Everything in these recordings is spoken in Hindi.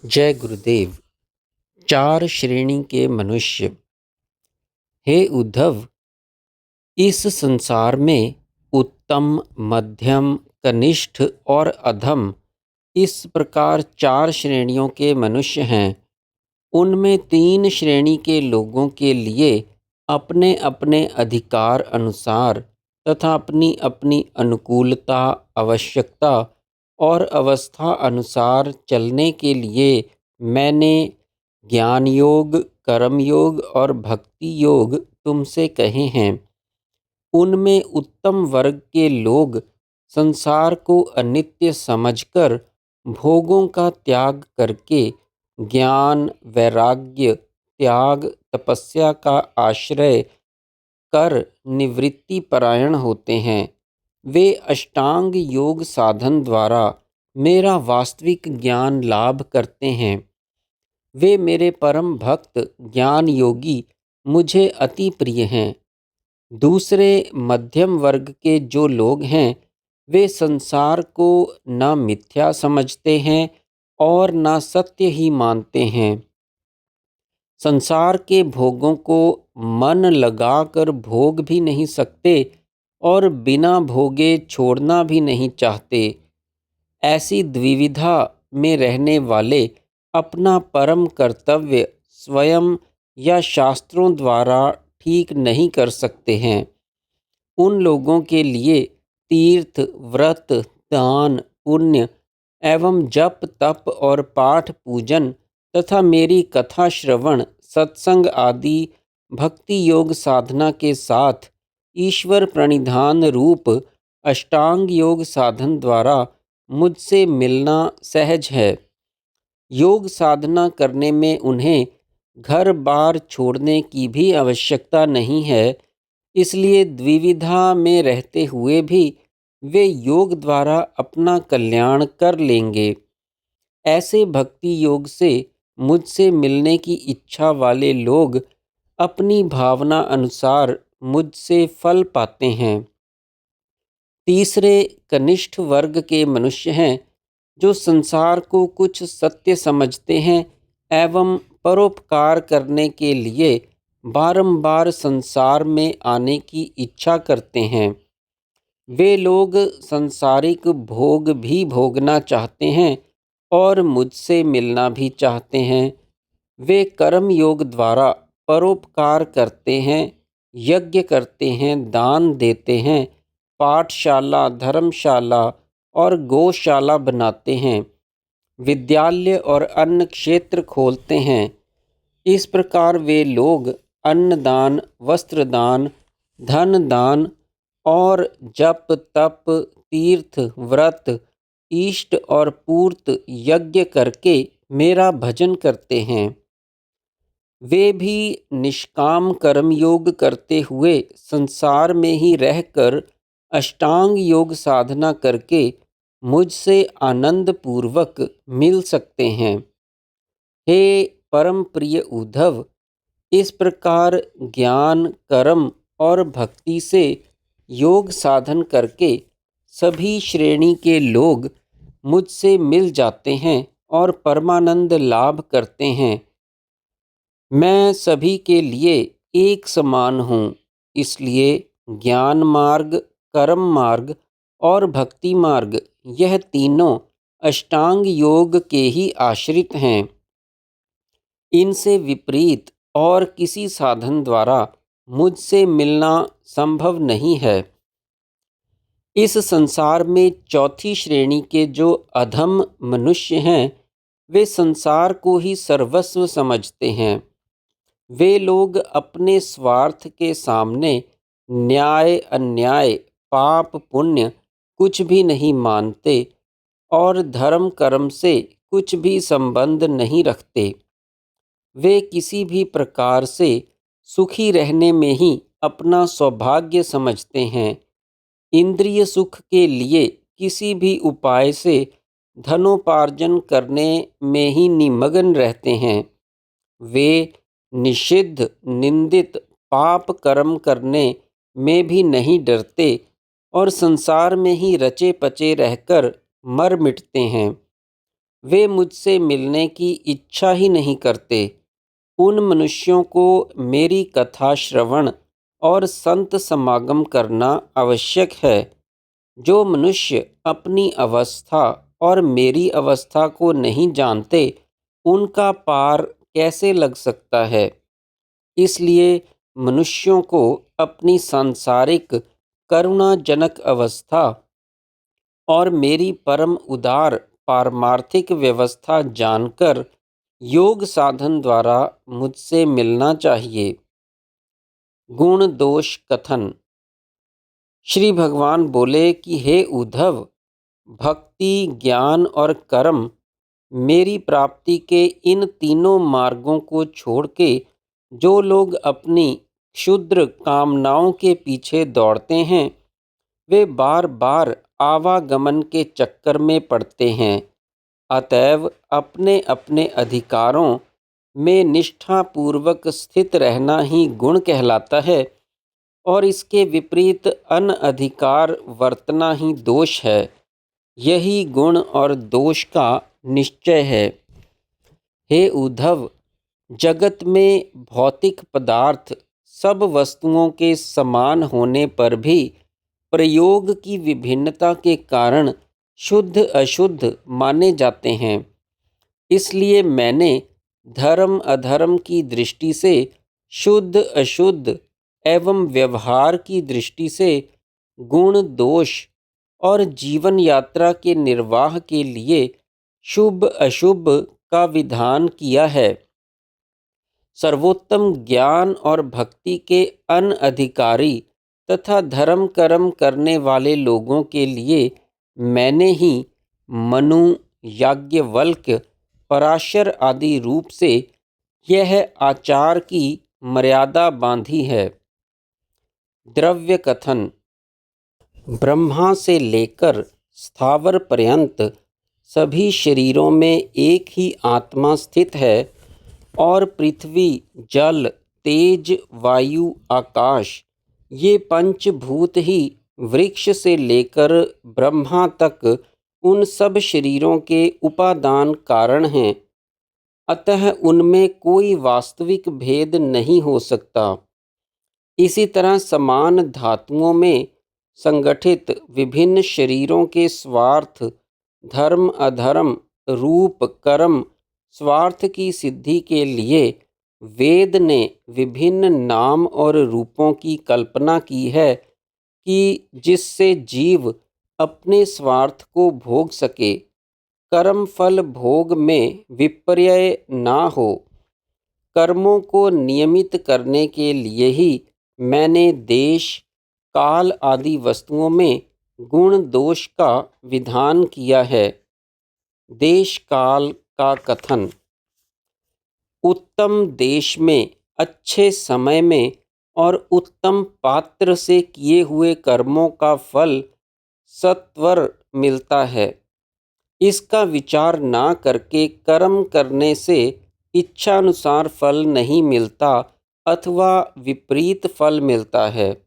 जय गुरुदेव। चार श्रेणी के मनुष्य। हे उद्धव, इस संसार में उत्तम, मध्यम, कनिष्ठ और अधम, इस प्रकार चार श्रेणियों के मनुष्य हैं। उनमें तीन श्रेणी के लोगों के लिए अपने अपने अधिकार अनुसार तथा अपनी अपनी अनुकूलता, आवश्यकता और अवस्था अनुसार चलने के लिए मैंने ज्ञान योग, कर्म योग और भक्ति योग तुमसे कहे हैं। उनमें उत्तम वर्ग के लोग संसार को अनित्य समझकर भोगों का त्याग करके ज्ञान, वैराग्य, त्याग, तपस्या का आश्रय कर निवृत्ति परायण होते हैं। वे अष्टांग योग साधन द्वारा मेरा वास्तविक ज्ञान लाभ करते हैं। वे मेरे परम भक्त ज्ञान योगी मुझे अति प्रिय हैं। दूसरे मध्यम वर्ग के जो लोग हैं, वे संसार को न मिथ्या समझते हैं और न सत्य ही मानते हैं। संसार के भोगों को मन लगाकर भोग भी नहीं सकते और बिना भोगे छोड़ना भी नहीं चाहते। ऐसी द्विविधा में रहने वाले अपना परम कर्तव्य स्वयं या शास्त्रों द्वारा ठीक नहीं कर सकते हैं। उन लोगों के लिए तीर्थ, व्रत, दान, पुण्य एवं जप, तप और पाठ पूजन तथा मेरी कथा श्रवण, सत्संग आदि भक्ति योग साधना के साथ ईश्वर प्रणिधान रूप अष्टांग योग साधन द्वारा मुझसे मिलना सहज है। योग साधना करने में उन्हें घर बार छोड़ने की भी आवश्यकता नहीं है। इसलिए द्विविधा में रहते हुए भी वे योग द्वारा अपना कल्याण कर लेंगे। ऐसे भक्ति योग से मुझसे मिलने की इच्छा वाले लोग अपनी भावना अनुसार मुझसे फल पाते हैं। तीसरे कनिष्ठ वर्ग के मनुष्य हैं, जो संसार को कुछ सत्य समझते हैं एवं परोपकार करने के लिए बारंबार संसार में आने की इच्छा करते हैं। वे लोग सांसारिक भोग भी भोगना चाहते हैं और मुझसे मिलना भी चाहते हैं। वे कर्म योग द्वारा परोपकार करते हैं, यज्ञ करते हैं, दान देते हैं, पाठशाला, धर्मशाला और गौशाला बनाते हैं, विद्यालय और अन्य क्षेत्र खोलते हैं। इस प्रकार वे लोग अन्नदान, वस्त्रदान, धन दान और जप, तप, तीर्थ, व्रत, इष्ट और पूर्त यज्ञ करके मेरा भजन करते हैं। वे भी निष्काम कर्म योग करते हुए संसार में ही रहकर अष्टांग योग साधना करके मुझसे आनंद पूर्वक मिल सकते हैं। हे परम प्रिय उद्धव, इस प्रकार ज्ञान, कर्म और भक्ति से योग साधन करके सभी श्रेणी के लोग मुझसे मिल जाते हैं और परमानंद लाभ करते हैं। मैं सभी के लिए एक समान हूँ, इसलिए ज्ञान मार्ग, कर्म मार्ग और भक्ति मार्ग, यह तीनों अष्टांग योग के ही आश्रित हैं। इनसे विपरीत और किसी साधन द्वारा मुझसे मिलना संभव नहीं है। इस संसार में चौथी श्रेणी के जो अधम मनुष्य हैं, वे संसार को ही सर्वस्व समझते हैं। वे लोग अपने स्वार्थ के सामने न्याय, अन्याय, पाप, पुण्य कुछ भी नहीं मानते और धर्म कर्म से कुछ भी संबंध नहीं रखते। वे किसी भी प्रकार से सुखी रहने में ही अपना सौभाग्य समझते हैं। इंद्रिय सुख के लिए किसी भी उपाय से धनोपार्जन करने में ही निमग्न रहते हैं। वे निषिद्ध, निंदित पाप कर्म करने में भी नहीं डरते और संसार में ही रचे पचे रहकर मर मिटते हैं। वे मुझसे मिलने की इच्छा ही नहीं करते। उन मनुष्यों को मेरी कथा श्रवण और संत समागम करना आवश्यक है। जो मनुष्य अपनी अवस्था और मेरी अवस्था को नहीं जानते, उनका पार कैसे लग सकता है? इसलिए मनुष्यों को अपनी सांसारिक करुणाजनक अवस्था और मेरी परम उदार पारमार्थिक व्यवस्था जानकर योग साधन द्वारा मुझसे मिलना चाहिए। गुण दोष कथन। श्री भगवान बोले कि हे उद्धव, भक्ति, ज्ञान और कर्म मेरी प्राप्ति के इन तीनों मार्गों को छोड़ के जो लोग अपनी क्षुद्र कामनाओं के पीछे दौड़ते हैं, वे बार बार आवागमन के चक्कर में पड़ते हैं। अतएव अपने अपने अधिकारों में निष्ठापूर्वक स्थित रहना ही गुण कहलाता है और इसके विपरीत अनअधिकार वर्तना ही दोष है। यही गुण और दोष का निश्चय है। हे उद्धव, जगत में भौतिक पदार्थ सब वस्तुओं के समान होने पर भी प्रयोग की विभिन्नता के कारण शुद्ध अशुद्ध माने जाते हैं। इसलिए मैंने धर्म अधर्म की दृष्टि से शुद्ध अशुद्ध एवं व्यवहार की दृष्टि से गुण दोष और जीवन यात्रा के निर्वाह के लिए शुभ अशुभ का विधान किया है। सर्वोत्तम ज्ञान और भक्ति के अनअधिकारी तथा धर्म कर्म करने वाले लोगों के लिए मैंने ही मनु, याज्ञवल्क्य, पराशर आदि रूप से यह आचार की मर्यादा बांधी है। द्रव्य कथन। ब्रह्मा से लेकर स्थावर पर्यंत सभी शरीरों में एक ही आत्मा स्थित है और पृथ्वी, जल, तेज, वायु, आकाश ये पंचभूत ही वृक्ष से लेकर ब्रह्मा तक उन सब शरीरों के उपादान कारण हैं। अतः उनमें कोई वास्तविक भेद नहीं हो सकता। इसी तरह समान धातुओं में संगठित विभिन्न शरीरों के स्वार्थ, धर्म अधर्म, रूप कर्म, स्वार्थ की सिद्धि के लिए वेद ने विभिन्न नाम और रूपों की कल्पना की है कि जिससे जीव अपने स्वार्थ को भोग सके, कर्म फल भोग में विपर्यय ना हो। कर्मों को नियमित करने के लिए ही मैंने देश, काल आदि वस्तुओं में गुण दोष का विधान किया है। देश काल का कथन। उत्तम देश में, अच्छे समय में और उत्तम पात्र से किए हुए कर्मों का फल सत्वर मिलता है। इसका विचार ना करके कर्म करने से इच्छानुसार फल नहीं मिलता अथवा विपरीत फल मिलता है।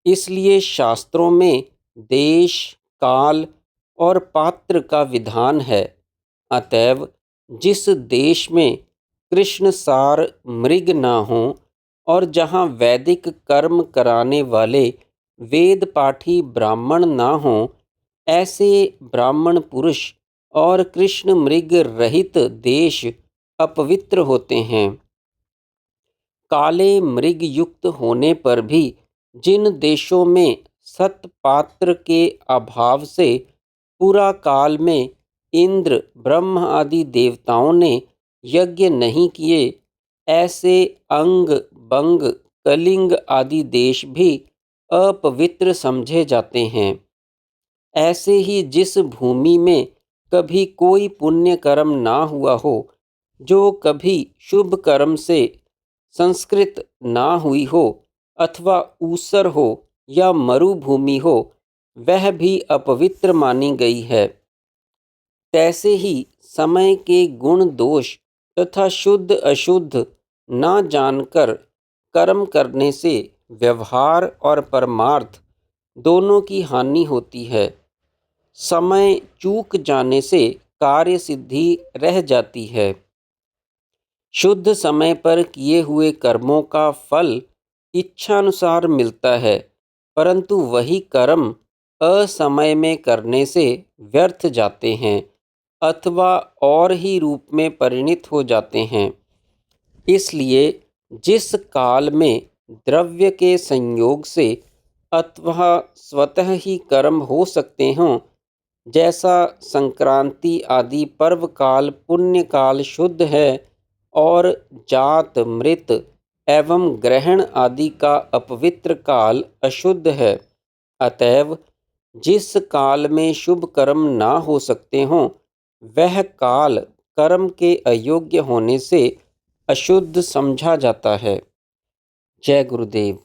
इसलिए शास्त्रों में देश, काल और पात्र का विधान है। अतएव जिस देश में कृष्णसार मृग ना हो और जहाँ वैदिक कर्म कराने वाले वेद पाठी ब्राह्मण ना हो, ऐसे ब्राह्मण पुरुष और कृष्ण मृग रहित देश अपवित्र होते हैं। काले मृग युक्त होने पर भी जिन देशों में सतपात्र के अभाव से पूरा काल में इंद्र, ब्रह्म आदि देवताओं ने यज्ञ नहीं किए, ऐसे अंग, बंग, कलिंग आदि देश भी अपवित्र समझे जाते हैं। ऐसे ही जिस भूमि में कभी कोई पुण्य कर्म ना हुआ हो, जो कभी शुभ कर्म से संस्कृत ना हुई हो अथवा ऊसर हो या मरुभूमि हो, वह भी अपवित्र मानी गई है। तैसे ही समय के गुण दोष तथा शुद्ध अशुद्ध ना जानकर कर्म करने से व्यवहार और परमार्थ दोनों की हानि होती है। समय चूक जाने से कार्य सिद्धि रह जाती है। शुद्ध समय पर किए हुए कर्मों का फल इच्छानुसार मिलता है, परंतु वही कर्म असमय में करने से व्यर्थ जाते हैं अथवा और ही रूप में परिणित हो जाते हैं। इसलिए जिस काल में द्रव्य के संयोग से अथवा स्वतः ही कर्म हो सकते हों, जैसा संक्रांति आदि पर्व काल पुण्य काल शुद्ध है और जात मृत एवं ग्रहण आदि का अपवित्र काल अशुद्ध है। अतएव जिस काल में शुभ कर्म ना हो सकते हों, वह काल कर्म के अयोग्य होने से अशुद्ध समझा जाता है। जय गुरुदेव।